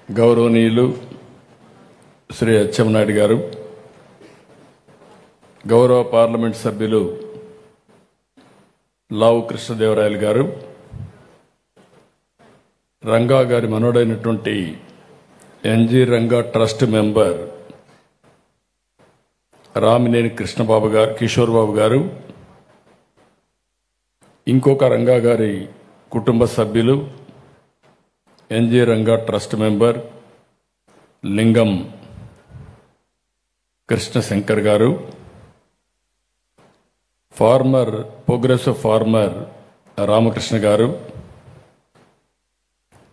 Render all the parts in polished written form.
గౌరవనీయులు శ్రీ అచ్చెన్నాయుడు గారు, గౌరవ పార్లమెంట్ సభ్యులు లావు కృష్ణదేవరాయలు గారు, రంగా గారి మనోడైనటువంటి NG Ranga trust member Ramineni Krishnababu గారు, కిషోర్ బాబు గారు, ఇంకొక రంగా గారి కుటుంబ సభ్యులు ఎన్జి రంగా ట్రస్ట్ మెంబర్ లింగం కృష్ణశంకర్ గారు, ఫార్మర్ ప్రోగ్రెసివ్ ఫార్మర్ రామకృష్ణ గారు,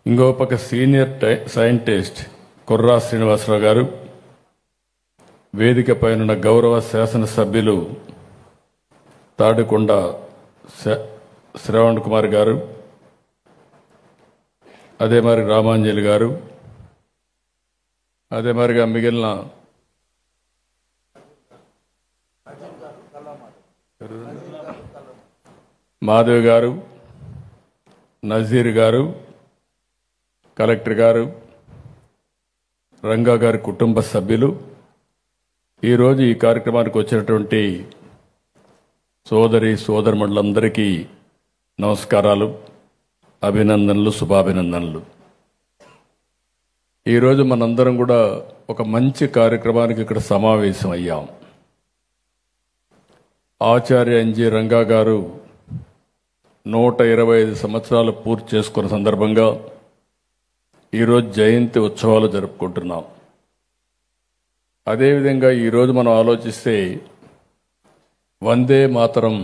ఇంకో పక్క సీనియర్ సైంటిస్ట్ కుర్రా శ్రీనివాసరావు గారు, వేదిక పైన గౌరవ శాసనసభ్యులు తాడికొండ శ్రవణ్ కుమార్ గారు, అదే మరి రామాంజలి గారు, అదే మరిగా మిగిలిన మాధవ్ గారు, నజీర్ గారు, కలెక్టర్ గారు, రంగా గారి కుటుంబ సభ్యులు, ఈరోజు ఈ కార్యక్రమానికి వచ్చినటువంటి సోదరి సోదరుమండలందరికీ నమస్కారాలు, అభినందనలు, శుభాభినందనలు. ఈరోజు మనందరం కూడా ఒక మంచి కార్యక్రమానికి ఇక్కడ సమావేశం అయ్యాం. ఆచార్య ఎన్జి రంగా గారు 125 సంవత్సరాలు పూర్తి చేసుకున్న సందర్భంగా ఈరోజు జయంతి ఉత్సవాలు జరుపుకుంటున్నాం. అదేవిధంగా ఈరోజు మనం ఆలోచిస్తే వందే మాతరం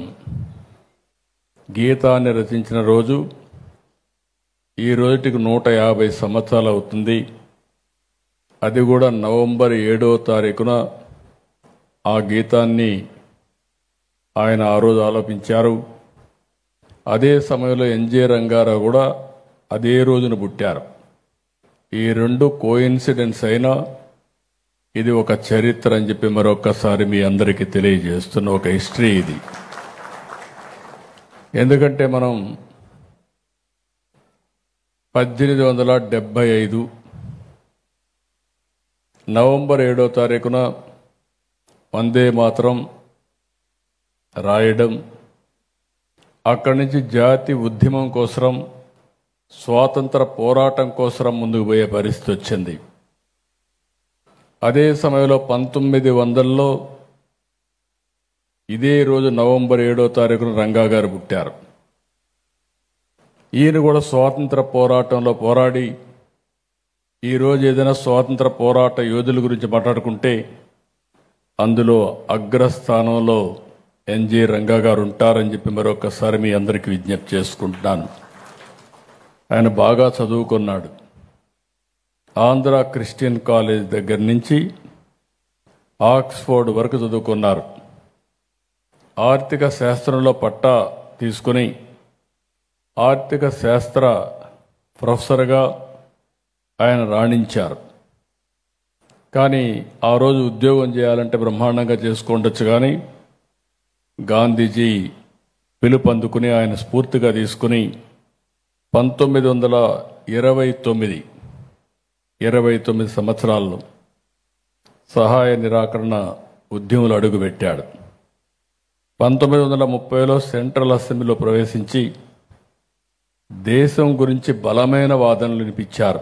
గీతాన్ని రచించిన రోజు, ఈ రోజుటికి 150 సంవత్సరాలు అవుతుంది. అది కూడా నవంబర్ 7వ తారీఖున ఆ గీతాన్ని ఆయన ఆ రోజు ఆలపించారు. అదే సమయంలో ఎన్జి రంగారావు కూడా అదే రోజున పుట్టారు. ఈ రెండు కోయిన్సిడెన్స్ అయినా ఇది ఒక చరిత్ర అని చెప్పి మరొక్కసారి మీ అందరికీ తెలియజేస్తున్న ఒక హిస్టరీ ఇది. ఎందుకంటే మనం 1875 నవంబర్ 7వ తారీఖున వందే మాతరం రాయడం, అక్కడి నుంచి జాతి ఉద్యమం కోసం, స్వాతంత్ర పోరాటం కోసం ముందుకు పోయే పరిస్థితి వచ్చింది. అదే సమయంలో 1900లో ఇదే రోజు నవంబర్ 7వ తారీఖున రంగా గారు పుట్టారు. ఈయన కూడా స్వాతంత్ర పోరాటంలో పోరాడి, ఈరోజు ఏదైనా స్వాతంత్ర పోరాట యోధుల గురించి మాట్లాడుకుంటే అందులో అగ్రస్థానంలో ఎన్జి రంగా గారు ఉంటారని చెప్పి మరొకసారి మీ అందరికీ విజ్ఞప్తి చేసుకుంటున్నాను. ఆయన బాగా చదువుకున్నాడు. ఆంధ్ర క్రిస్టియన్ కాలేజ్ దగ్గర నుంచి ఆక్స్ఫోర్డ్ వరకు చదువుకున్నారు. ఆర్థిక శాస్త్రంలో పట్టా తీసుకుని ఆర్థిక శాస్త్ర ప్రొఫెసర్గా ఆయన రాణించారు. కానీ ఆ రోజు ఉద్యోగం చేయాలంటే బ్రహ్మాండంగా చేసుకోండొచ్చు, కానీ గాంధీజీ పిలుపు అందుకుని ఆయన స్ఫూర్తిగా తీసుకుని 1929 సంవత్సరాల్లో సహాయ నిరాకరణ ఉద్యమంలో అడుగుపెట్టాడు. 1930లో సెంట్రల్ అసెంబ్లీలో ప్రవేశించి దేశం గురించి బలమైన వాదనలు వినిపించారు.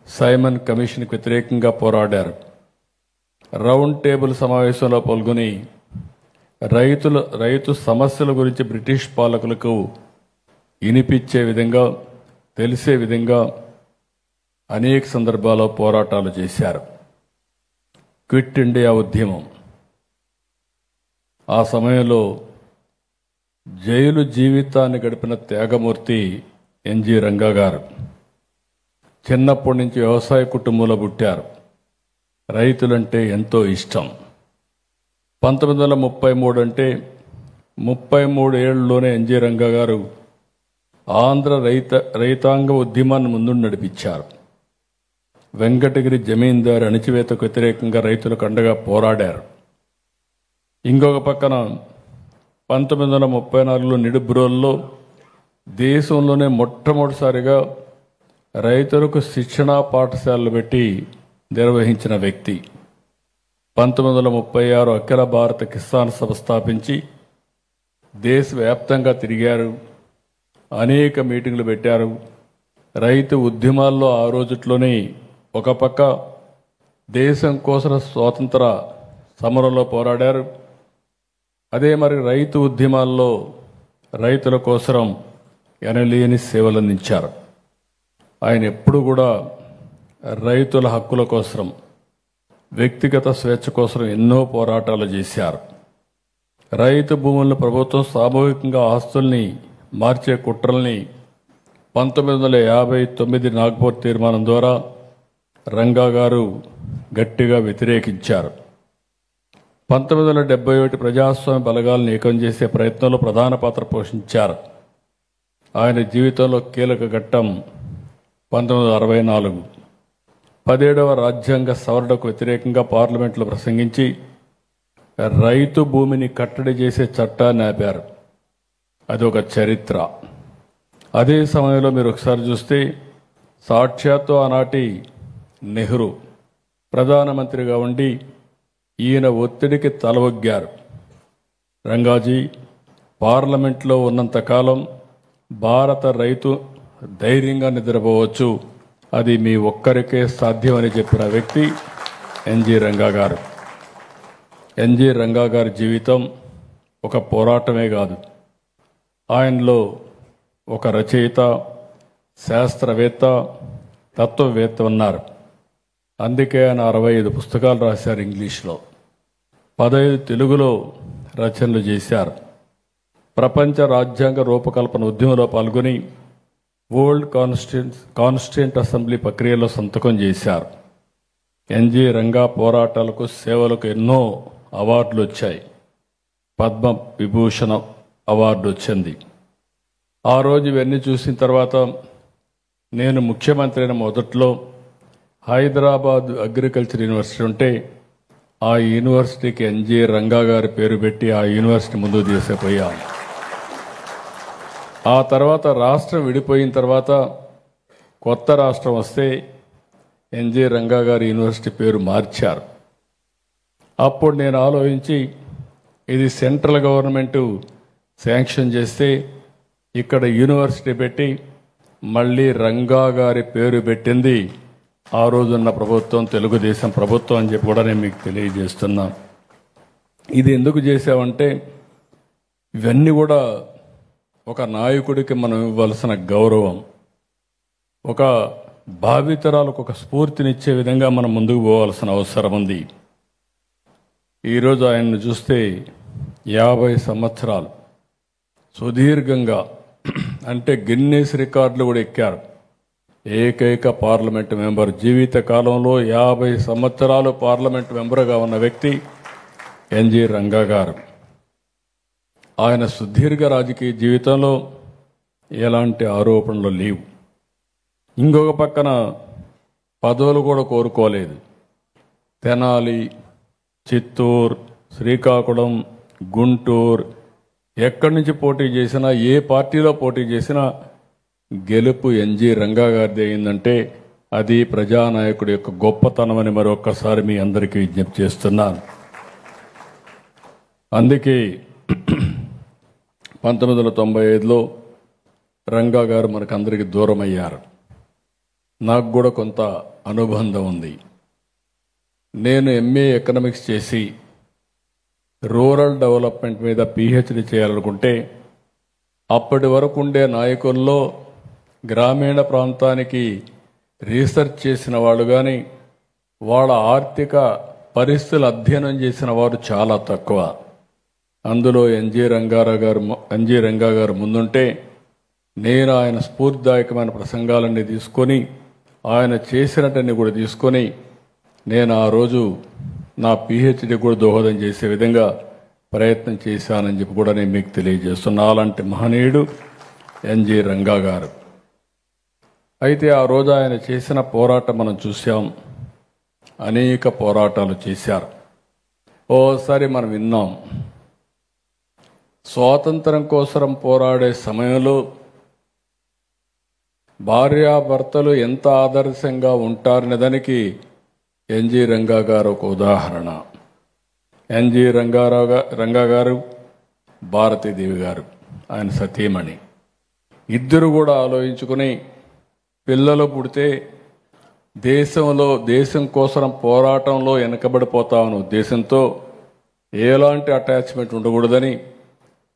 సైమన్ కమిషన్కి వ్యతిరేకంగా పోరాడారు. రౌండ్ టేబుల్ సమావేశంలో పాల్గొని రైతు సమస్యల గురించి బ్రిటిష్ పాలకులకు వినిపించే విధంగా, తెలిసే విధంగా అనేక సందర్భాల్లో పోరాటాలు చేశారు. క్విట్ ఇండియా ఉద్యమం, ఆ సమయంలో జైలు జీవితాన్ని గడిపిన త్యాగమూర్తి ఎన్జి రంగా గారు. చిన్నప్పటి నుంచి వ్యవసాయ కుటుంబంలో పుట్టారు. రైతులంటే ఎంతో ఇష్టం. 1933 అంటే 33 ఏళ్లలోనే ఎన్జి రంగా గారు ఆంధ్ర రైతాంగ ఉద్యమాన్ని ముందు నడిపించారు. వెంకటగిరి జమీందారు అణిచివేతకు వ్యతిరేకంగా రైతులకు అండగా పోరాడారు. ఇంకొక పక్కన 1934లో నిడుబ్రోల్లో దేశంలోనే మొట్టమొదటిసారిగా రైతులకు శిక్షణా పాఠశాలలు పెట్టి నిర్వహించిన వ్యక్తి. 1936 అఖిల భారత కిసాన్ సభ స్థాపించి దేశవ్యాప్తంగా తిరిగారు. అనేక మీటింగులు పెట్టారు. రైతు ఉద్యమాల్లో ఆ రోజుట్లోనే ఒక పక్క దేశం కోసం స్వాతంత్ర సమరంలో పోరాడారు. అదే మరి రైతు ఉద్యమాల్లో రైతుల కోసం ఎనలేని సేవలందించారు. ఆయన ఎప్పుడు కూడా రైతుల హక్కుల కోసం, వ్యక్తిగత స్వేచ్ఛ కోసం ఎన్నో పోరాటాలు చేశారు. రైతు భూములను ప్రభుత్వం సామూహికంగా ఆస్తుల్ని మార్చే కుట్రల్ని 1959 నాగ్పూర్ తీర్మానం ద్వారా రంగా గారు గట్టిగా వ్యతిరేకించారు. 1971 ప్రజాస్వామ్య బలగాలను ఏకం చేసే ప్రయత్నంలో ప్రధాన పాత్ర పోషించారు. ఆయన జీవితంలో కీలక ఘట్టం 1964 17వ రాజ్యాంగ సవరణకు వ్యతిరేకంగా పార్లమెంట్లో ప్రసంగించి రైతు భూమిని కట్టడి చేసే చట్టాన్ని ఆపారు. అదొక చరిత్ర. అదే సమయంలో మీరు ఒకసారి చూస్తే సాక్షాత్తు ఆనాటి నెహ్రూ ప్రధానమంత్రిగా ఉండి ఈయన ఒత్తిడికి తలవొగ్గారు. రంగాజీ, పార్లమెంట్లో ఉన్నంతకాలం భారత రైతు ధైర్యంగా నిద్రపోవచ్చు, అది మీ ఒక్కరికే సాధ్యమని చెప్పిన వ్యక్తి ఎన్జి రంగా గారు. ఎన్జి రంగా గారి జీవితం ఒక పోరాటమే కాదు, ఆయనలో ఒక రచయిత, శాస్త్రవేత్త, తత్వవేత్త ఉన్నారు. అందుకే ఆయన 65 పుస్తకాలు రాశారు. ఇంగ్లీష్లో 15 తెలుగులో రచనలు చేశారు. ప్రపంచ రాజ్యాంగ రూపకల్పన ఉద్యమంలో పాల్గొని వరల్డ్ కాన్స్టిట్యూంట్ అసెంబ్లీ ప్రక్రియలో సంతకం చేశారు. ఎన్జి రంగా పోరాటాలకు, సేవలకు ఎన్నో అవార్డులు వచ్చాయి. పద్మ విభూషణ అవార్డు వచ్చింది. ఆ రోజు ఇవన్నీ చూసిన తర్వాత నేను ముఖ్యమంత్రి అయిన మొదట్లో హైదరాబాద్ అగ్రికల్చర్ యూనివర్సిటీ ఉంటే ఆ యూనివర్సిటీకి ఎన్జి రంగా గారి పేరు పెట్టి ఆ యూనివర్సిటీ ముందుకు తీసుకుపోయాం. ఆ తర్వాత రాష్ట్రం విడిపోయిన తర్వాత కొత్త రాష్ట్రం వస్తే ఎన్జి రంగా గారి యూనివర్సిటీ పేరు మార్చారు. అప్పుడు నేను ఆలోచించి ఇది సెంట్రల్ గవర్నమెంట్ శాంక్షన్ చేస్తే ఇక్కడ యూనివర్సిటీ పెట్టి మళ్ళీ రంగా గారి పేరు పెట్టింది ఆ రోజున్న ప్రభుత్వం, తెలుగుదేశం ప్రభుత్వం అని చెప్పి కూడా నేను మీకు తెలియజేస్తున్నా. ఇది ఎందుకు చేశామంటే ఇవన్నీ కూడా ఒక నాయకుడికి మనం ఇవ్వాల్సిన గౌరవం, ఒక భావితరాలకు ఒక స్ఫూర్తినిచ్చే విధంగా మనం ముందుకు పోవాల్సిన అవసరం ఉంది. ఈరోజు ఆయన్ని చూస్తే 50 సంవత్సరాలు సుదీర్ఘంగా, అంటే గిన్నెస్ రికార్డులు కూడా ఎక్కారు. ఏకైక పార్లమెంటు మెంబర్, జీవిత కాలంలో 50 సంవత్సరాలు పార్లమెంటు మెంబర్గా ఉన్న వ్యక్తి ఎన్జి రంగా గారు. ఆయన సుదీర్ఘ రాజకీయ జీవితంలో ఎలాంటి ఆరోపణలు లేవు. ఇంకొక పక్కన పదవులు కూడా కోరుకోలేదు. తెనాలి, చిత్తూరు, శ్రీకాకుళం, గుంటూరు ఎక్కడి నుంచి పోటీ చేసినా, ఏ పార్టీలో పోటీ చేసినా గెలుపు ఎన్జి రంగా గారిది అయిందంటే అది ప్రజానాయకుడి యొక్క గొప్పతనమని మరొక్కసారి మీ అందరికీ విజ్ఞప్తి చేస్తున్నాను. అందుకే 1995లో రంగా గారు మనకందరికీ దూరం అయ్యారు. నాకు కూడా కొంత అనుబంధం ఉంది. నేను ఎంఏ ఎకనామిక్స్ చేసి రూరల్ డెవలప్మెంట్ మీద పిహెచ్డి చేయాలనుకుంటే అప్పటి వరకు ఉండే నాయకుల్లో గ్రామీణ ప్రాంతానికి రీసెర్చ్ చేసిన వాళ్ళు కానీ వాళ్ళ ఆర్థిక పరిస్థితులు అధ్యయనం చేసిన వారు చాలా తక్కువ. అందులో ఎన్జి రంగా గారు ముందుంటే నేను ఆయన స్ఫూర్తిదాయకమైన ప్రసంగాలన్నీ తీసుకొని, ఆయన చేసినట్టన్నీ కూడా తీసుకొని నేను ఆ రోజు నా పిహెచ్డి కూడా దోహదం చేసే విధంగా ప్రయత్నం చేశానని చెప్పి కూడా నేను మీకు తెలియజేస్తున్నా. అలాంటి మహనీయుడు ఎన్జి రంగా గారు. అయితే ఆ రోజు ఆయన చేసిన పోరాటం మనం చూసాం. అనేక పోరాటాలు చేశారు. ఓసారి మనం విన్నాం, స్వాతంత్రం కోసం పోరాడే సమయంలో భార్యాభర్తలు ఎంత ఆదర్శంగా ఉంటారనే దానికి ఎన్జి రంగా గారు ఒక ఉదాహరణ. ఎన్జి రంగా గారు, భారతీదేవి గారు ఆయన సతీమణి ఇద్దరు కూడా ఆలోచించుకుని పిల్లలు పుడితే దేశం కోసం పోరాటంలో వెనకబడిపోతామన్న ఉద్దేశంతో ఎలాంటి అటాచ్మెంట్ ఉండకూడదని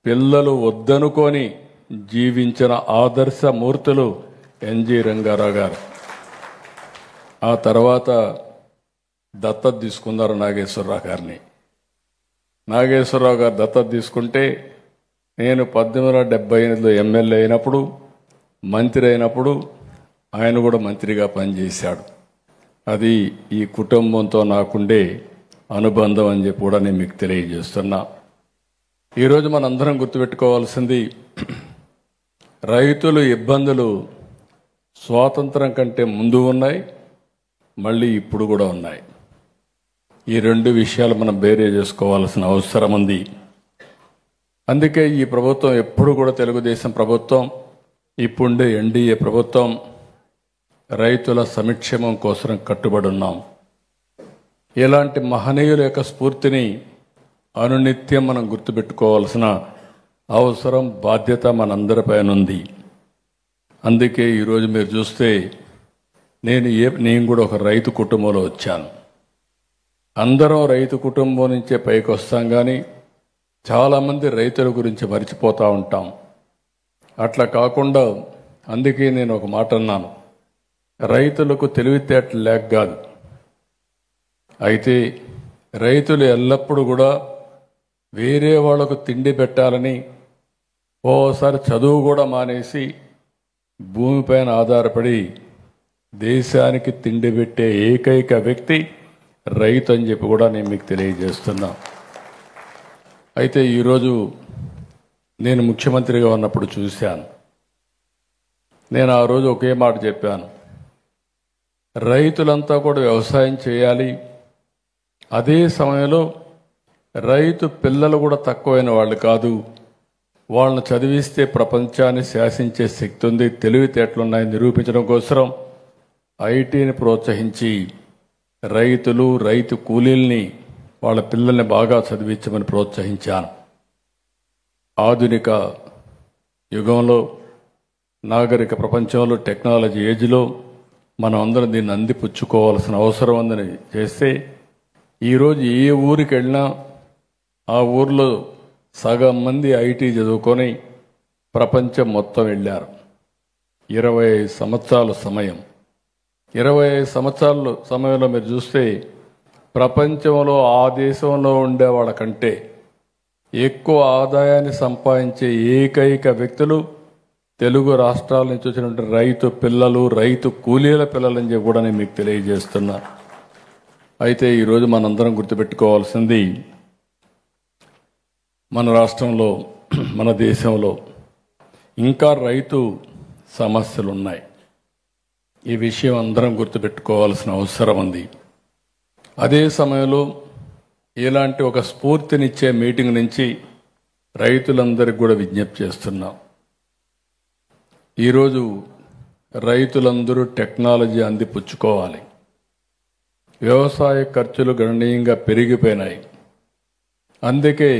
పిల్లలు వద్దనుకొని జీవించిన ఆదర్శ మూర్తులు ఎన్జి రంగారావు గారు. ఆ తర్వాత దత్తత తీసుకున్నారు నాగేశ్వరరావు గారిని. నాగేశ్వరరావు గారు దత్తత తీసుకుంటే నేను 1878లో ఎమ్మెల్యే అయినప్పుడు, మంత్రి అయినప్పుడు ఆయన కూడా మంత్రిగా పనిచేశాడు. అది ఈ కుటుంబంతో నాకుండే అనుబంధం అని చెప్పి కూడా నేను మీకు తెలియజేస్తున్నా. ఈరోజు మనందరం గుర్తుపెట్టుకోవాల్సింది, రైతులు ఇబ్బందులు స్వాతంత్రం కంటే ముందు ఉన్నాయి, మళ్ళీ ఇప్పుడు కూడా ఉన్నాయి. ఈ రెండు విషయాలు మనం బేరే చేసుకోవాల్సిన అవసరం ఉంది. అందుకే ఈ ప్రభుత్వం ఎప్పుడు కూడా తెలుగుదేశం ప్రభుత్వం, ఇప్పుండే ఎన్డీఏ ప్రభుత్వం రైతుల సంక్షేమం కోసం కట్టుబడి ఉన్నాం. ఇలాంటి మహనీయుల యొక్క స్ఫూర్తిని అనునిత్యం మనం గుర్తుపెట్టుకోవాల్సిన అవసరం, బాధ్యత మనందరిపైన ఉంది. అందుకే ఈరోజు మీరు చూస్తే నేను కూడా ఒక రైతు కుటుంబంలో వచ్చాను. అందరం రైతు కుటుంబం నుంచే పైకి వస్తాం, కానీ చాలామంది రైతుల గురించి మర్చిపోతూ ఉంటాం. అట్లా కాకుండా అందుకే నేను ఒక మాట అన్నాను, రైతులకు తెలివితేటలు లేక కాదు, అయితే రైతులు ఎల్లప్పుడూ కూడా వేరే వాళ్లకు తిండి పెట్టాలని ఓసారి చదువు కూడా మానేసి భూమిపైన ఆధారపడి దేశానికి తిండి పెట్టే ఏకైక వ్యక్తి రైతు అని చెప్పి కూడా నేను మీకు తెలియజేస్తున్నా. అయితే ఈరోజు నేను ముఖ్యమంత్రిగా ఉన్నప్పుడు చూశాను, నేను ఆ రోజు ఒకే మాట చెప్పాను, రైతులంతా కూడా వ్యవసాయం చేయాలి, అదే సమయంలో రైతు పిల్లలు కూడా తక్కువైన వాళ్ళు కాదు, వాళ్ళని చదివిస్తే ప్రపంచాన్ని శాసించే శక్తి ఉంది, తెలివితేటలున్నాయని నిరూపించడం కోసం ఐటీని ప్రోత్సహించి రైతులు, రైతు కూలీల్ని, వాళ్ళ పిల్లల్ని బాగా చదివించమని ప్రోత్సహించాను. ఆధునిక యుగంలో, నాగరిక ప్రపంచంలో, టెక్నాలజీ ఏజ్లో మనం అందరం దీన్ని అందిపుచ్చుకోవాల్సిన అవసరం ఉందని చేస్తే ఈరోజు ఏ ఊరికి వెళ్ళినా ఆ ఊర్లో సగం మంది ఐటీ చదువుకొని ప్రపంచం మొత్తం వెళ్ళారు. 25 సంవత్సరాల సమయం, 25 సంవత్సరాల సమయంలో మీరు చూస్తే ప్రపంచంలో ఆ దేశంలో ఉండే వాళ్ళకంటే ఎక్కువ ఆదాయాన్ని సంపాదించే ఏకైక వ్యక్తులు తెలుగు రాష్ట్రాల నుంచి వచ్చినటువంటి రైతు పిల్లలు, రైతు కూలీల పిల్లలని చెప్పి కూడా నేను మీకు తెలియజేస్తున్నా. అయితే ఈరోజు మనందరం గుర్తుపెట్టుకోవాల్సింది, మన రాష్ట్రంలో, మన దేశంలో ఇంకా రైతు సమస్యలు ఉన్నాయి. ఈ విషయం అందరం గుర్తుపెట్టుకోవాల్సిన అవసరం ఉంది. అదే సమయంలో ఇలాంటి ఒక స్ఫూర్తినిచ్చే మీటింగ్ నుంచి రైతులందరికీ కూడా విజ్ఞప్తి చేస్తున్నాం. ఈరోజు రైతులందరూ టెక్నాలజీ అందిపుచ్చుకోవాలి. వ్యవసాయ ఖర్చులు గణనీయంగా పెరిగిపోయినాయి. అందుకే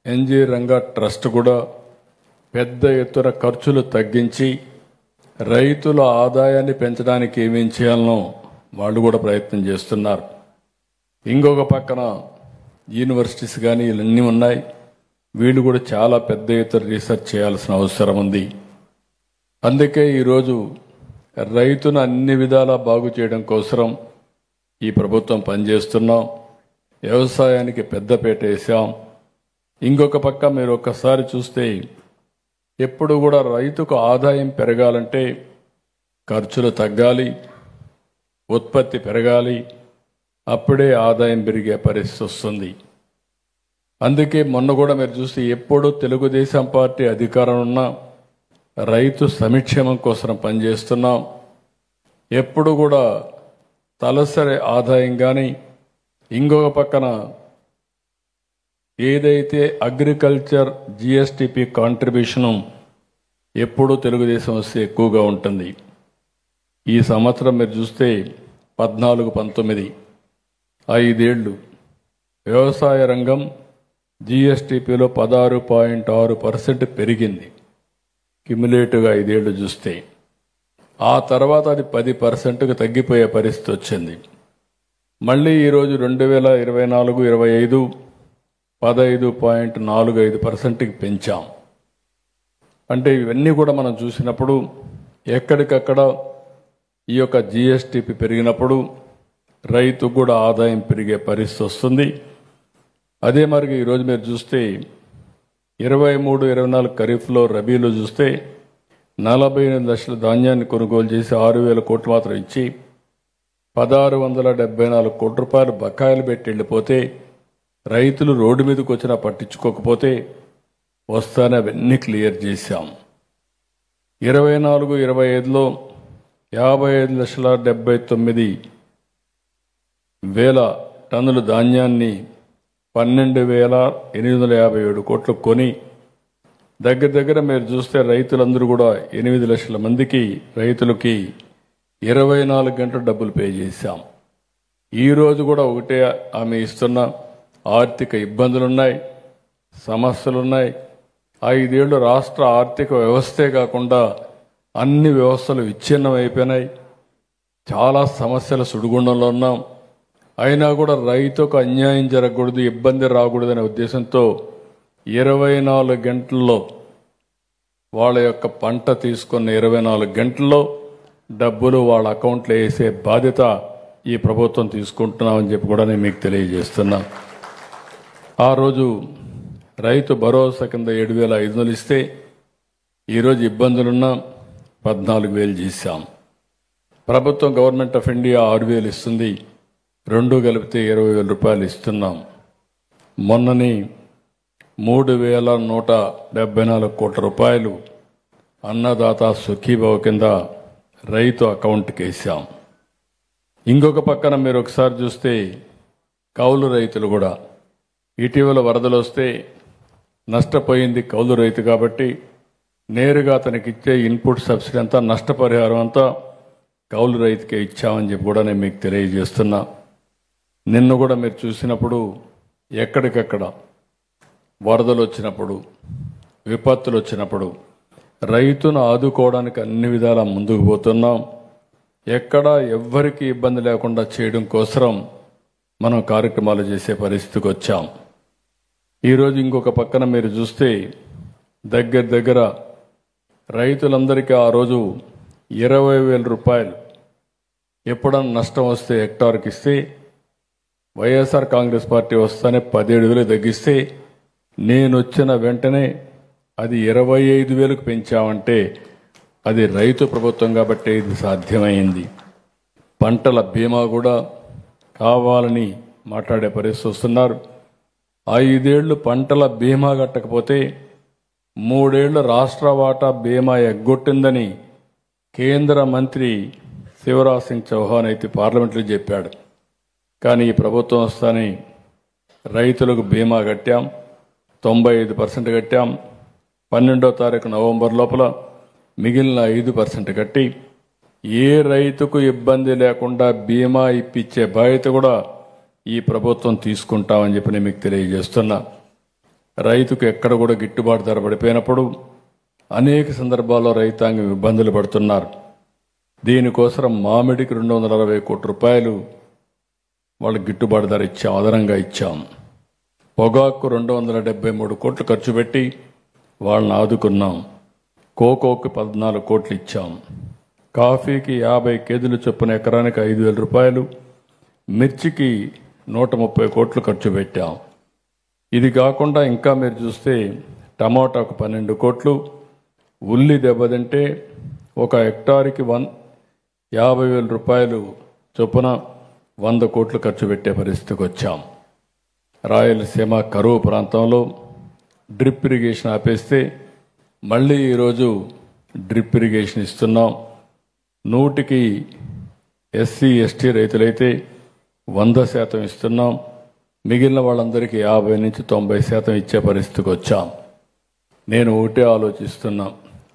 ఎన్జి రంగా ట్రస్ట్ కూడా పెద్ద ఎత్తున ఖర్చులు తగ్గించి రైతుల ఆదాయాన్ని పెంచడానికి ఏమేం చేయాలనో వాళ్ళు కూడా ప్రయత్నం చేస్తున్నారు. ఇంకొక పక్కన యూనివర్సిటీస్ కానీ ఇవన్నీ ఉన్నాయి, వీళ్ళు కూడా చాలా పెద్ద ఎత్తున రీసెర్చ్ చేయాల్సిన అవసరం ఉంది. అందుకే ఈరోజు రైతును అన్ని విధాలా బాగు చేయడం కోసం ఈ ప్రభుత్వం పనిచేస్తున్నాం. వ్యవసాయానికి పెద్దపీట వేసాం. ఇంకొక పక్క మీరు ఒక్కసారి చూస్తే ఎప్పుడు కూడా రైతుకు ఆదాయం పెరగాలంటే ఖర్చులు తగ్గాలి, ఉత్పత్తి పెరగాలి, అప్పుడే ఆదాయం పెరిగే పరిస్థితి వస్తుంది. అందుకే మొన్న కూడా మీరు చూస్తే ఎప్పుడు తెలుగుదేశం పార్టీ అధికారం ఉన్నా రైతు సంక్షేమం కోసం పనిచేస్తున్నాం. ఎప్పుడు కూడా తలసరి ఆదాయం కానీ, ఇంకొక పక్కన ఏదైతే అగ్రికల్చర్ జిఎస్టిపి కాంట్రిబ్యూషను ఎప్పుడూ తెలుగుదేశం వస్తే ఎక్కువగా ఉంటుంది. ఈ సంవత్సరం మీరు చూస్తే 14-19 5 ఏళ్ళు వ్యవసాయ రంగం జీఎస్టీపీలో 16.6% పెరిగింది క్యుములేటివ్గా 5 ఏళ్ళు చూస్తే. ఆ తర్వాత అది 10%కు తగ్గిపోయే పరిస్థితి వచ్చింది. మళ్ళీ ఈరోజు 2024-25 15.45%కి పెంచాం. అంటే ఇవన్నీ కూడా మనం చూసినప్పుడు ఎక్కడికక్కడ ఈ యొక్క జీఎస్టీపీ పెరిగినప్పుడు రైతుకు కూడా ఆదాయం పెరిగే పరిస్థితి వస్తుంది. అదే మరి ఈరోజు మీరు చూస్తే 23-24 ఖరీఫ్లో రబీలో చూస్తే 48 లక్షల ధాన్యాన్ని కొనుగోలు చేసి 6,000 కోట్లు మాత్రం ఇచ్చి 1,674 కోట్ల రూపాయలు బకాయిలు పెట్టి వెళ్ళిపోతే రైతులు రోడ్డు మీదకి వచ్చినా పట్టించుకోకపోతే వస్తానే అవన్నీ క్లియర్ చేశాం. 24-25లో 55,79,000 టన్నుల ధాన్యాన్ని 12,857 కోట్లు కొని దగ్గర మీరు చూస్తే రైతులందరూ కూడా 8 లక్షల మందికి రైతులకి 24 గంటలు డబ్బులు పే చేశాం. ఈరోజు కూడా ఒకటే ఆమె ఇస్తున్న ఆర్థిక ఇబ్బందులున్నాయి, సమస్యలున్నాయి. 5 ఏళ్ళు రాష్ట్ర ఆర్థిక వ్యవస్థే కాకుండా అన్ని వ్యవస్థలు విచ్ఛిన్నం అయిపోయినాయి. చాలా సమస్యల సుడిగుండంలో ఉన్నాం. అయినా కూడా రైతుకు అన్యాయం జరగకూడదు, ఇబ్బంది రాకూడదనే ఉద్దేశంతో 24 గంటల్లో వాళ్ళ యొక్క పంట తీసుకున్న 24 గంటల్లో డబ్బులు వాళ్ళ అకౌంట్లో వేసే బాధ్యత ఈ ప్రభుత్వం తీసుకుంటున్నామని చెప్పి కూడా నేను మీకు తెలియజేస్తున్నా. ఆ రోజు రైతు భరోసా కింద 7,500 ఇస్తే ఈరోజు ఇబ్బందులున్నా 14,000 చేశాం. ప్రభుత్వం గవర్నమెంట్ ఆఫ్ ఇండియా 6,000 ఇస్తుంది, 2 కలిపితే 20,000 రూపాయలు ఇస్తున్నాం. మొన్నని 3,174 కోట్ల రూపాయలు అన్నదాత సుఖీభవ కింద రైతు అకౌంట్కి వేసాం. ఇంకొక పక్కన మీరు ఒకసారి చూస్తే కౌలు రైతులు కూడా ఇటీవల వరదలు వస్తే నష్టపోయింది కౌలు రైతు కాబట్టి నేరుగా అతనికి ఇచ్చే ఇన్పుట్ సబ్సిడీ అంతా నష్టపరిహారం అంతా కౌలు రైతుకే ఇచ్చామని చెప్పి కూడా నేను మీకు తెలియజేస్తున్నా. నిన్ను కూడా మీరు చూసినప్పుడు ఎక్కడికక్కడ వరదలు వచ్చినప్పుడు విపత్తులు వచ్చినప్పుడు రైతును ఆదుకోవడానికి అన్ని విధాలా ముందుకు పోతున్నాం. ఎక్కడా ఎవ్వరికి ఇబ్బంది లేకుండా చేయడం కోసం మనం కార్యక్రమాలు చేసే పరిస్థితికి వచ్చాం. ఈరోజు ఇంకొక పక్కన మీరు చూస్తే దగ్గర రైతులందరికీ ఆ రోజు 20,000 రూపాయలు ఎప్పుడన్నా నష్టం వస్తే హెక్టార్కి ఇస్తే వైఎస్ఆర్ కాంగ్రెస్ పార్టీ వస్తానే 17,000 తగ్గిస్తే నేను వచ్చిన వెంటనే అది 25,000కు పెంచామంటే అది రైతు ప్రభుత్వం కాబట్టి ఇది సాధ్యమైంది. పంటల బీమా కూడా కావాలని మాట్లాడే పరిస్థితి వస్తున్నారు. 5 ఏళ్లు పంటల బీమా కట్టకపోతే 3 ఏళ్లు రాష్ట్ర వాటా బీమా ఎగ్గొట్టిందని కేంద్ర మంత్రి శివరాజ్ సింగ్ చౌహాన్ అయితే పార్లమెంట్లో చెప్పాడు. కానీ ఈ ప్రభుత్వం వస్తానే రైతులకు బీమా కట్టాం, 95% కట్టాం. 12వ తారీఖు నవంబర్ లోపల మిగిలిన 5% కట్టి ఏ రైతుకు ఇబ్బంది లేకుండా బీమా ఇప్పించే బాధ్యత కూడా ఈ ప్రభుత్వం తీసుకుంటామని చెప్పి నేను మీకు తెలియజేస్తున్నా. రైతుకు ఎక్కడ కూడా గిట్టుబాటు ధర పడిపోయినప్పుడు అనేక సందర్భాల్లో రైతాంగం ఇబ్బందులు పడుతున్నారు. దీనికోసం మామిడికి 260 కోట్ల రూపాయలు వాళ్ళకి గిట్టుబాటు ధర ఇచ్చాం, అదనంగా ఇచ్చాం. పొగాకు 273 కోట్లు ఖర్చు పెట్టి వాళ్ళని ఆదుకున్నాం. కోకోకి 14 కోట్లు ఇచ్చాం. కాఫీకి 50 కేజీలు చొప్పున ఎకరానికి 5,000 రూపాయలు, మిర్చికి 130 కోట్లు ఖర్చు పెట్టాం. ఇది కాకుండా ఇంకా మీరు చూస్తే టమాటాకు 12 కోట్లు, ఉల్లి దెబ్బతింటే ఒక హెక్టార్కి 50,000 రూపాయలు చొప్పున 100 కోట్లు ఖర్చు పెట్టే పరిస్థితికి వచ్చాం. రాయలసీమ కరువు ప్రాంతంలో డ్రిప్ ఇరిగేషన్ ఆపేస్తే మళ్ళీ ఈరోజు డ్రిప్ ఇరిగేషన్ ఇస్తున్నాం. 100కి ఎస్సీ ఎస్టీ రైతులైతే 100% ఇస్తున్నాం. మిగిలిన వాళ్ళందరికీ 50 నుంచి 90% ఇచ్చే పరిస్థితికి వచ్చాం. నేను ఒకటే ఆలోచిస్తున్నా,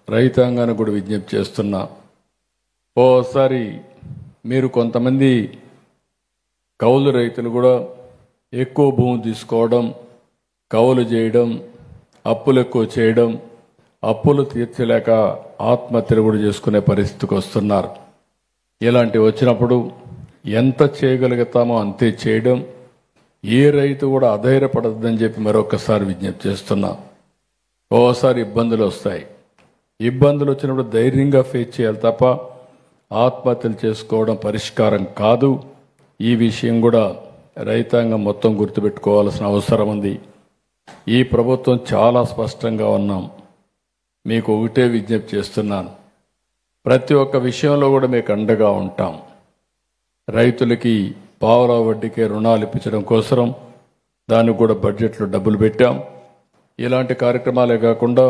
రైతాంగానికి కూడా విజ్ఞప్తి చేస్తున్నా. ఓసారి మీరు కొంతమంది కౌలు రైతులు కూడా ఎక్కువ భూమి తీసుకోవడం, కౌలు చేయడం, అప్పులు ఎక్కువ చేయడం, అప్పులు తీర్చలేక ఆత్మహత్యలు కూడా చేసుకునే పరిస్థితికి వస్తున్నారు. ఇలాంటివి వచ్చినప్పుడు ఎంత చేయగలుగుతామో అంతే చేయడం, ఏ రైతు కూడా అధైర్యపడద్దని చెప్పి మరొకసారి విజ్ఞప్తి చేస్తున్నా. ఓసారి ఇబ్బందులు వస్తాయి. ఇబ్బందులు వచ్చినప్పుడు ధైర్యంగా ఫేస్ చేయాలి తప్ప ఆత్మహత్యలు చేసుకోవడం పరిష్కారం కాదు. ఈ విషయం కూడా రైతాంగం మొత్తం గుర్తుపెట్టుకోవాల్సిన అవసరం ఉంది. ఈ ప్రభుత్వం చాలా స్పష్టంగా ఉన్నాం. మీకు ఒకటే విజ్ఞప్తి చేస్తున్నాను, ప్రతి ఒక్క విషయంలో కూడా మీకు అండగా ఉంటాం. రైతులకి పావలా వడ్డీకే రుణాలు ఇప్పించడం కోసం దానికి కూడా బడ్జెట్లో డబ్బులు పెట్టాం. ఇలాంటి కార్యక్రమాలే కాకుండా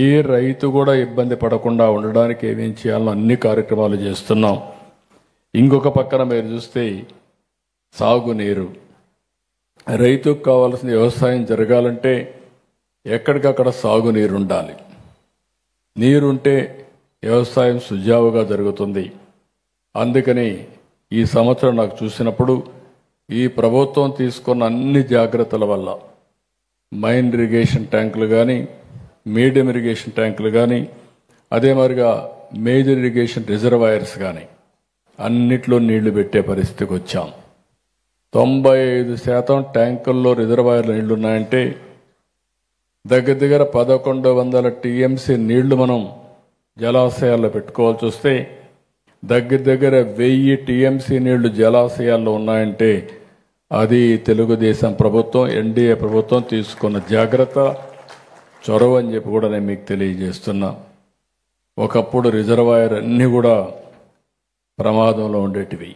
ఏ రైతు కూడా ఇబ్బంది పడకుండా ఉండడానికి ఏమేం చేయాలో అన్ని కార్యక్రమాలు చేస్తున్నాం. ఇంకొక పక్కన మీరు చూస్తే సాగునీరు, రైతుకు కావాల్సిన వ్యవసాయం జరగాలంటే ఎక్కడికక్కడ సాగునీరు ఉండాలి. నీరుంటే వ్యవసాయం సుజావుగా జరుగుతుంది. అందుకని ఈ సంవత్సరం నాకు చూసినప్పుడు ఈ ప్రభుత్వం తీసుకున్న అన్ని జాగ్రత్తల వల్ల మైన్ ఇరిగేషన్ ట్యాంకులు కానీ, మీడియం ఇరిగేషన్ ట్యాంకులు కానీ, అదే మరిగా మేజర్ ఇరిగేషన్ రిజర్వాయర్స్ కానీ అన్నిట్లో నీళ్లు పెట్టే పరిస్థితికి వచ్చాం. 95% ట్యాంకుల్లో రిజర్వాయర్లు నీళ్లున్నాయంటే దగ్గర దగ్గర 1100 టీఎంసీ నీళ్లు మనం జలాశయాల్లో పెట్టుకోవాల్సి వస్తే దగ్గర దగ్గర 1000 టీఎంసీ నీళ్లు జలాశయాల్లో ఉన్నాయంటే అది తెలుగుదేశం ప్రభుత్వం, ఎన్డీఏ ప్రభుత్వం తీసుకున్న జాగ్రత్త, చొరవ అని చెప్పి కూడా నేను మీకు తెలియజేస్తున్నా. ఒకప్పుడు రిజర్వాయర్ అన్నీ కూడా ప్రమాదంలో ఉండేటివి.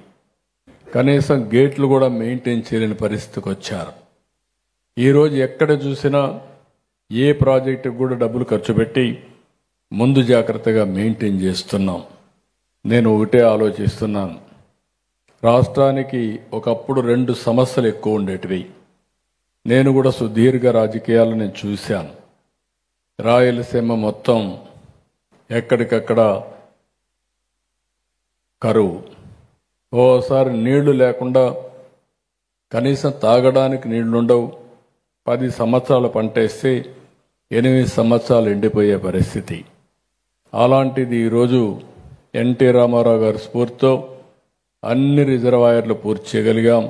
కనీసం గేట్లు కూడా మెయింటైన్ చేయలేని పరిస్థితికి వచ్చారు. ఈరోజు ఎక్కడ చూసినా ఏ ప్రాజెక్టుకు కూడా డబ్బులు ఖర్చు పెట్టి ముందు జాగ్రత్తగా మెయింటైన్ చేస్తున్నాం. నేను ఒకటే ఆలోచిస్తున్నాను, రాష్ట్రానికి ఒకప్పుడు 2 సమస్యలు ఎక్కువ ఉండేటివి. నేను కూడా సుదీర్ఘ రాజకీయాలు నేను చూశాను. రాయలసీమ మొత్తం ఎక్కడికక్కడ కరువు, ఓసారి నీళ్లు లేకుండా కనీసం తాగడానికి నీళ్లుండవు. 10 సంవత్సరాలు పంట వేస్తే 8 సంవత్సరాలు ఎండిపోయే పరిస్థితి. అలాంటిది ఈరోజు ఎన్టీ రామారావు గారి స్ఫూర్తితో అన్ని రిజర్వాయర్లు పూర్తి చేయగలిగాం.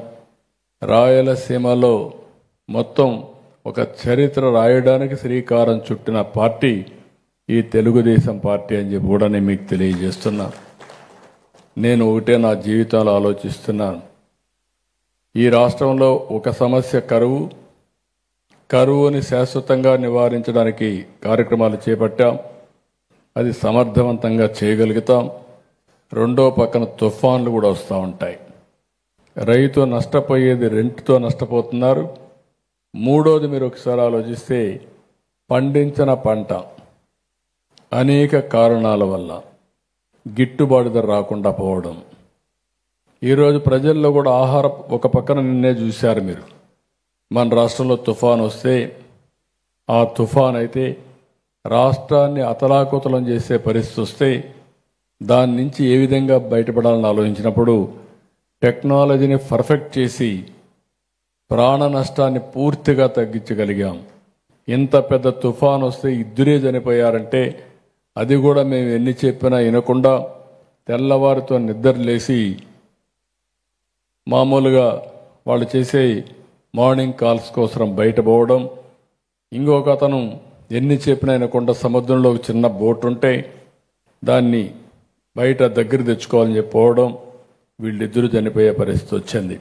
రాయలసీమలో మొత్తం ఒక చరిత్ర రాయడానికి శ్రీకారం చుట్టిన పార్టీ ఈ తెలుగుదేశం పార్టీ అని చెప్పి కూడా నేను మీకు తెలియజేస్తున్నా. నేను ఒకటే నా జీవితంలో ఆలోచిస్తున్నాను, ఈ రాష్ట్రంలో ఒక సమస్య కరువుని శాశ్వతంగా నివారించడానికి కార్యక్రమాలు చేపట్టాం. అది సమర్థవంతంగా చేయగలుగుతాం. రెండో పక్కన తుఫాన్లు కూడా వస్తూ ఉంటాయి. రైతు నష్టపోయేది రెంట్తో నష్టపోతున్నారు. మూడోది మీరు ఒకసారి ఆలోచిస్తే పండించిన పంట అనేక కారణాల వల్ల గిట్టుబాటు ధర రాకుండా పోవడం. ఈరోజు ప్రజల్లో కూడా ఆహారం ఒక పక్కన నిన్నే చూశారు మీరు. మన రాష్ట్రంలో తుఫాన్ వస్తే ఆ తుఫాన్ అయితే రాష్ట్రాన్ని అతలాకుతలం చేసే పరిస్థితి వస్తే దాని నుంచి ఏ విధంగా బయటపడాలని ఆలోచించినప్పుడు టెక్నాలజీని పర్ఫెక్ట్ చేసి ప్రాణ నష్టాన్ని పూర్తిగా తగ్గించగలిగాం. ఇంత పెద్ద తుఫాన్ వస్తే 2 చనిపోయారంటే అది కూడా మేము ఎన్ని చెప్పినా వినకుండా తెల్లవారితో నిద్రలేసి మామూలుగా వాళ్ళు చేసే మార్నింగ్ కాల్స్ కోసం బయట పోవడం. ఇంకొక అతను ఎన్ని చెప్పినా వినకుండా సముద్రంలో ఒక చిన్న బోట్ ఉంటే దాన్ని బయట దగ్గర తెచ్చుకోవాలని చెప్పి పోవడం. వీళ్ళిద్దరూ చనిపోయే పరిస్థితి వచ్చింది.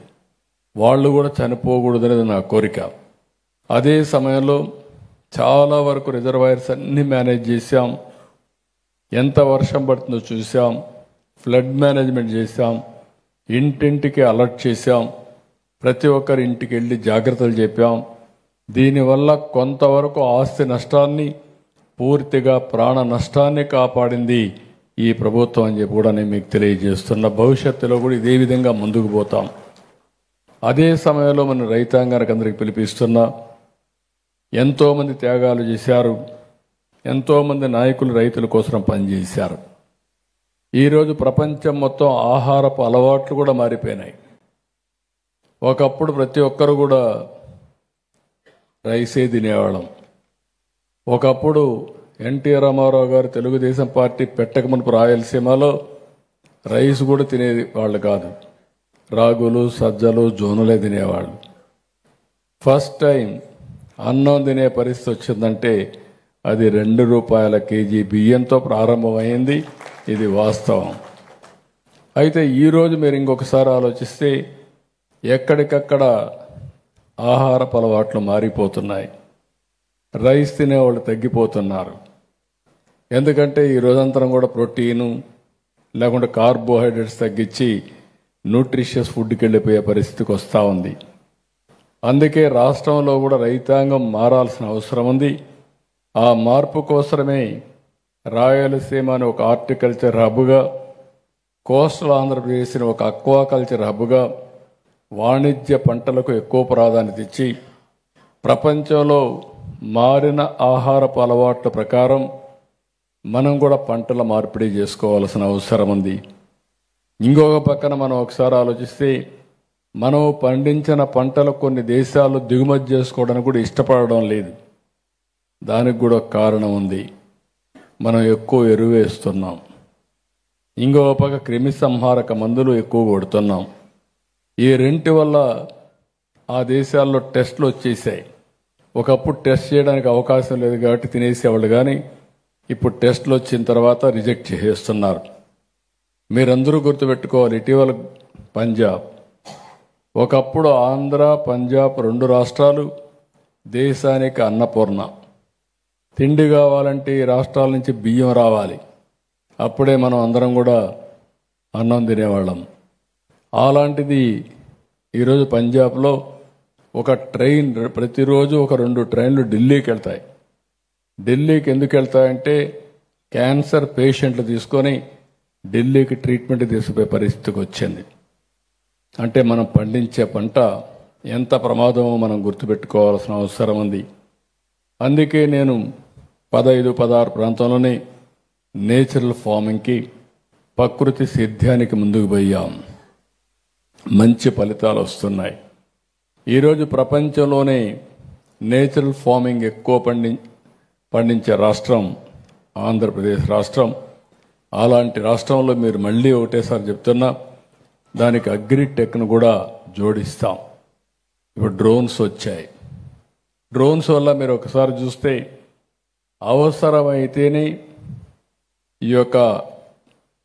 వాళ్ళు కూడా చనిపోకూడదనేది నా కోరిక. అదే సమయంలో చాలా వరకు రిజర్వాయర్స్ అన్ని మేనేజ్ చేశాం. ఎంత వర్షం పడుతుందో చూసాం, ఫ్లడ్ మేనేజ్మెంట్ చేశాం, ఇంటింటికి అలర్ట్ చేశాం, ప్రతి ఒక్కరి ఇంటికి వెళ్ళి జాగ్రత్తలు చెప్పాం. దీనివల్ల కొంతవరకు ఆస్తి నష్టాన్ని, పూర్తిగా ప్రాణ నష్టాన్ని కాపాడింది ఈ ప్రభుత్వం అని చెప్పి కూడా నేను మీకు తెలియజేస్తున్న. భవిష్యత్తులో కూడా ఇదే విధంగా ముందుకు పోతాం. అదే సమయంలో మన రైతాంగానికి అందరికి పిలిపిస్తున్నా, ఎంతోమంది త్యాగాలు చేశారు. ఎంతోమంది నాయకులు రైతుల కోసం పనిచేశారు. ఈరోజు ప్రపంచం మొత్తం ఆహారపు అలవాట్లు కూడా మారిపోయినాయి. ఒకప్పుడు ప్రతి ఒక్కరు కూడా రైసే తినేవాళ్ళం. ఒకప్పుడు ఎన్టీ రామారావు గారు తెలుగుదేశం పార్టీ పెట్టక మునుపు రాయలసీమలో రైస్ కూడా తినేది వాళ్ళు కాదు. రాగులు, సజ్జలు, జోనులే తినేవాళ్ళు. ఫస్ట్ టైం అన్నం తినే పరిస్థితి వచ్చిందంటే అది ₹2 కేజీ బియ్యంతో ప్రారంభమైంది. ఇది వాస్తవం. అయితే ఈరోజు మీరు ఇంకొకసారి ఆలోచిస్తే ఎక్కడికక్కడ ఆహారపు అలవాట్లు మారిపోతున్నాయి. రైస్ తినేవాళ్ళు తగ్గిపోతున్నారు. ఎందుకంటే ఈ రోజంతరం కూడా ప్రోటీను లేకుంటే కార్బోహైడ్రేట్స్ తగ్గించి న్యూట్రిషియస్ ఫుడ్కి వెళ్ళిపోయే పరిస్థితికి వస్తూ ఉంది. అందుకే రాష్ట్రంలో కూడా రైతాంగం మారాల్సిన అవసరం ఉంది. ఆ మార్పు కోసమే రాయలసీమను ఒక హార్టికల్చర్ హబ్గా, కోస్టల్ ఆంధ్రప్రదేశ్ని ఒక అక్వాకల్చర్ హబ్గా, వాణిజ్య పంటలకు ఎక్కువ ప్రాధాన్యత ఇచ్చి ప్రపంచంలో మారిన ఆహారపు అలవాట్ల ప్రకారం మనం కూడా పంటల మార్పిడి చేసుకోవాల్సిన అవసరం ఉంది. ఇంకొక పక్కన మనం ఒకసారి ఆలోచిస్తే మనం పండించిన పంటలు కొన్ని దేశాలు దిగుమతి చేసుకోవడానికి కూడా ఇష్టపడడం లేదు. దానికి కూడా కారణం ఉంది. మనం ఎక్కువ ఎరువు వేస్తున్నాం. ఇంకొక పక్క క్రిమి సంహారక మందులు ఎక్కువ కొడుతున్నాం. ఈ రెంటి వల్ల ఆ దేశాల్లో టెస్టులు వచ్చేసాయి. ఒకప్పుడు టెస్ట్ చేయడానికి అవకాశం లేదు కాబట్టి తినేసేవాళ్ళు, కానీ ఇప్పుడు టెస్టులు వచ్చిన తర్వాత రిజెక్ట్ చేసేస్తున్నారు. మీరందరూ గుర్తుపెట్టుకోవాలి, ఇటీవల పంజాబ్, ఒకప్పుడు ఆంధ్ర, పంజాబ్ 2 రాష్ట్రాలు దేశానికి అన్నపూర్ణ. తిండి కావాలంటే ఈ రాష్ట్రాల నుంచి బియ్యం రావాలి, అప్పుడే మనం అందరం కూడా అన్నం తినేవాళ్ళం. అలాంటిది ఈరోజు పంజాబ్లో ఒక ట్రైన్ ప్రతిరోజు ఒక 2 ట్రైన్లు ఢిల్లీకి వెళ్తాయి. ఢిల్లీకి ఎందుకు వెళ్తాయంటే క్యాన్సర్ పేషెంట్లు తీసుకొని ఢిల్లీకి ట్రీట్మెంట్ తీసుకుపోయే పరిస్థితికి వచ్చింది. అంటే మనం పండించే పంట ఎంత ప్రమాదమో మనం గుర్తుపెట్టుకోవాల్సిన అవసరం ఉంది. అందుకే నేను 15-16 ప్రాంతంలోనే నేచురల్ ఫార్మింగ్కి, ప్రకృతి సేద్యానికి ముందుకు పోయాం. మంచి ఫలితాలు వస్తున్నాయి. ఈరోజు ప్రపంచంలోనే నేచురల్ ఫార్మింగ్ ఎక్కువ పండించే రాష్ట్రం ఆంధ్రప్రదేశ్ రాష్ట్రం. అలాంటి రాష్ట్రంలో మీరు మళ్ళీ ఒకటేసారి చెప్తున్నా, దానికి అగ్రిటెక్ను కూడా జోడిస్తాం. ఇప్పుడు డ్రోన్స్ వచ్చాయి. డ్రోన్స్ వల్ల మీరు ఒకసారి చూస్తే అవసరమైతేనే ఈ యొక్క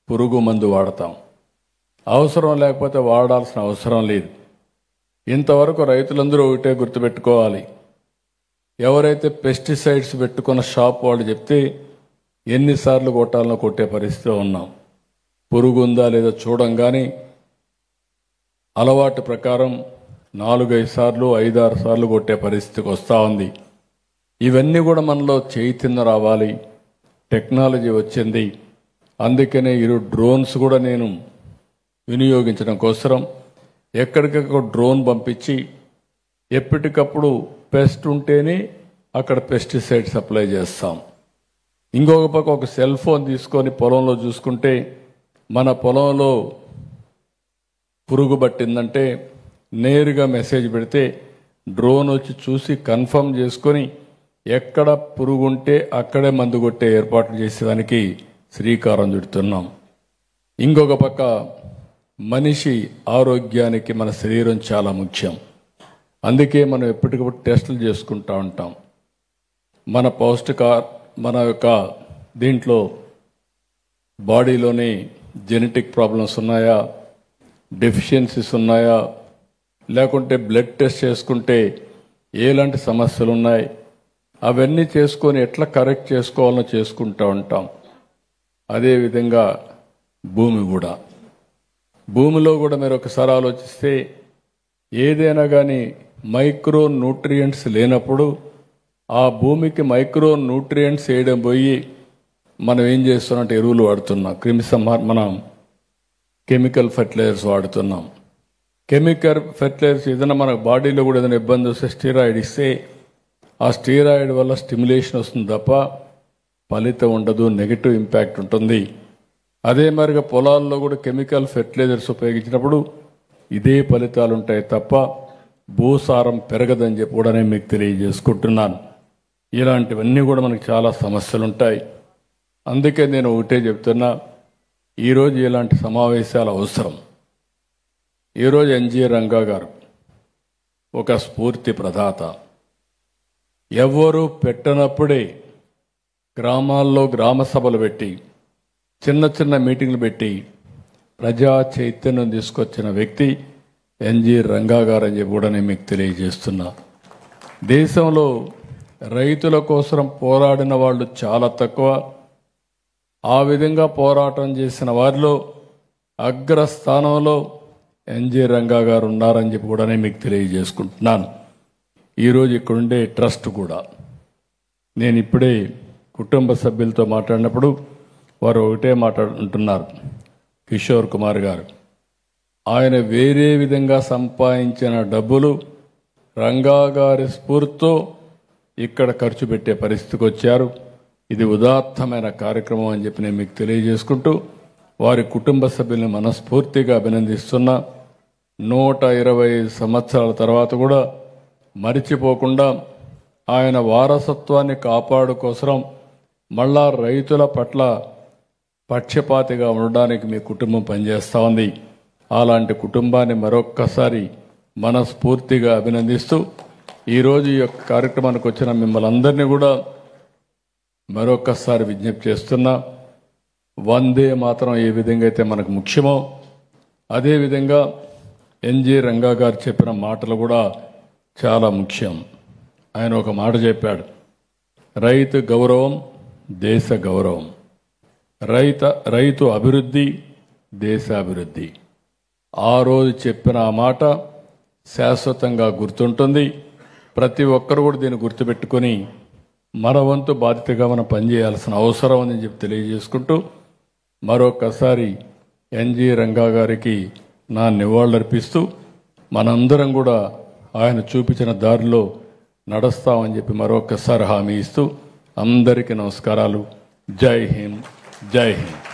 పురుగు మందు వాడతాం, అవసరం లేకపోతే వాడాల్సిన అవసరం లేదు. ఇంతవరకు రైతులందరూ ఒకటే గుర్తుపెట్టుకోవాలి, ఎవరైతే పెస్టిసైడ్స్ పెట్టుకున్న షాప్ వాళ్ళు చెప్తే ఎన్నిసార్లు కొట్టాలనో కొట్టే పరిస్థితిలో ఉన్నాం. పురుగు ఉందా లేదో చూడంగానే అలవాటు ప్రకారం 4-5 సార్లు 5-6 సార్లు కొట్టే పరిస్థితికి వస్తూ ఉంది. ఇవన్నీ కూడా మనలో చైతన్యం రావాలి. టెక్నాలజీ వచ్చింది. అందుకనే ఈరోజు డ్రోన్స్ కూడా నేను వినియోగించడం కోసం ఎక్కడికక్కడ డ్రోన్ పంపించి ఎప్పటికప్పుడు పెస్ట్ ఉంటేనే అక్కడ పెస్టిసైడ్స్ అప్లై చేస్తాం. ఇంకొక పక్క ఒక సెల్ ఫోన్ తీసుకొని పొలంలో చూసుకుంటే మన పొలంలో పురుగు పట్టిందంటే నేరుగా మెసేజ్ పెడితే డ్రోన్ వచ్చి చూసి కన్ఫర్మ్ చేసుకొని ఎక్కడ పురుగు ఉంటే అక్కడే మందు కొట్టే ఏర్పాట్లు చేసేదానికి శ్రీకారం చుడుతున్నాం. ఇంకొక పక్క మనిషి ఆరోగ్యానికి మన శరీరం చాలా ముఖ్యం. అందుకే మనం ఎప్పటికప్పుడు టెస్టులు చేసుకుంటూ ఉంటాం. మన యొక్క దీంట్లో బాడీలోని జెనెటిక్ ప్రాబ్లమ్స్ ఉన్నాయా, డెఫిషియన్సీస్ ఉన్నాయా, లేకుంటే బ్లడ్ టెస్ట్ చేసుకుంటే ఎలాంటి సమస్యలు ఉన్నాయి, అవన్నీ చేసుకొని ఎట్లా కరెక్ట్ చేసుకోవాలో చేసుకుంటూ ఉంటాం. అదేవిధంగా భూమిలో కూడా మీరు ఒకసారి ఆలోచిస్తే ఏదైనా కానీ మైక్రో న్యూట్రియంట్స్ లేనప్పుడు ఆ భూమికి మైక్రో న్యూట్రియంట్స్ వేయడం పోయి మనం ఏం చేస్తున్నామంటే ఎరువులు వాడుతున్నాం, మనం కెమికల్ ఫెర్టిలైజర్స్ వాడుతున్నాం. కెమికల్ ఫెర్టిలైజర్స్ ఏదైనా మన బాడీలో కూడా ఏదైనా ఇబ్బంది వస్తే స్టీరాయిడ్ ఇస్తే ఆ స్టీరాయిడ్ వల్ల స్టిమ్యులేషన్ వస్తుంది తప్ప ఫలితం ఉండదు, నెగిటివ్ ఇంపాక్ట్ ఉంటుంది. అదే మరిగా పొలాల్లో కూడా కెమికల్ ఫెర్టిలైజర్స్ ఉపయోగించినప్పుడు ఇదే ఫలితాలు ఉంటాయి తప్ప భూసారం పెరగదని చెప్పి కూడా నేను మీకు తెలియజేసుకుంటున్నాను. ఇలాంటివన్నీ కూడా మనకు చాలా సమస్యలు ఉంటాయి. అందుకే నేను ఒకటే చెప్తున్నా, ఈరోజు ఇలాంటి సమావేశాలు అవసరం. ఈరోజు ఎన్జి రంగా గారు ఒక స్ఫూర్తి ప్రదాత. ఎవ్వరూ పెట్టనప్పుడే గ్రామాల్లో గ్రామ సభలు పెట్టి చిన్న చిన్న మీటింగ్లు పెట్టి ప్రజా చైతన్యం తీసుకొచ్చిన వ్యక్తి ఎన్జి రంగా గారు అని చెప్పి కూడా నేను మీకు తెలియజేస్తున్నా. దేశంలో రైతుల కోసం పోరాడిన వాళ్ళు చాలా తక్కువ. ఆ విధంగా పోరాటం చేసిన వారిలో అగ్రస్థానంలో ఎన్జి రంగా గారు ఉన్నారని చెప్పి కూడా నేను మీకు తెలియజేసుకుంటున్నాను. ఈరోజు ఇక్కడుండే ట్రస్ట్ కూడా నేను ఇప్పుడే కుటుంబ సభ్యులతో మాట్లాడినప్పుడు వారు ఒకటే మాట్లాడుతున్నారు. కిషోర్ కుమార్ గారు ఆయన వేరే విధంగా సంపాదించిన డబ్బులు రంగా గారి స్ఫూర్తితో ఇక్కడ ఖర్చు పెట్టే పరిస్థితికి వచ్చారు. ఇది ఉదాత్తమైన కార్యక్రమం అని చెప్పి నేను మీకు తెలియజేసుకుంటూ వారి కుటుంబ సభ్యుల్ని మనస్ఫూర్తిగా అభినందిస్తున్నా. 125 సంవత్సరాల తర్వాత కూడా మరిచిపోకుండా ఆయన వారసత్వాన్ని కాపాడుకోసం మళ్ళా రైతుల పట్ల పక్షపాతిగా ఉండడానికి మీ కుటుంబం పనిచేస్తూ ఉంది. అలాంటి కుటుంబాన్ని మరొక్కసారి మనస్ఫూర్తిగా అభినందిస్తూ ఈరోజు ఈ యొక్క కార్యక్రమానికి వచ్చిన మిమ్మల్ని అందరినీ కూడా మరొక్కసారి విజ్ఞప్తి చేస్తున్నా. వందే మాత్రం ఏ విధంగా అయితే మనకు ముఖ్యమో అదేవిధంగా ఎన్జి రంగా గారు చెప్పిన మాటలు కూడా చాలా ముఖ్యం. ఆయన ఒక మాట చెప్పాడు, రైతు గౌరవం దేశ గౌరవం, రైతు అభివృద్ధి దేశాభివృద్ధి. ఆ రోజు చెప్పిన ఆ మాట శాశ్వతంగా గుర్తుంటుంది. ప్రతి ఒక్కరు కూడా దీన్ని గుర్తుపెట్టుకొని మన వంతు బాధ్యతగా మనం పనిచేయాల్సిన అవసరం ఉందని చెప్పి తెలియజేసుకుంటూ మరొకసారి ఎన్జి రంగా గారికి నా నివాళులర్పిస్తూ మనందరం కూడా ఆయన చూపించిన దారిలో నడుస్తామని చెప్పి మరొకసారి హామీ ఇస్తూ అందరికీ నమస్కారాలు. జై హింద్, జై హింద్.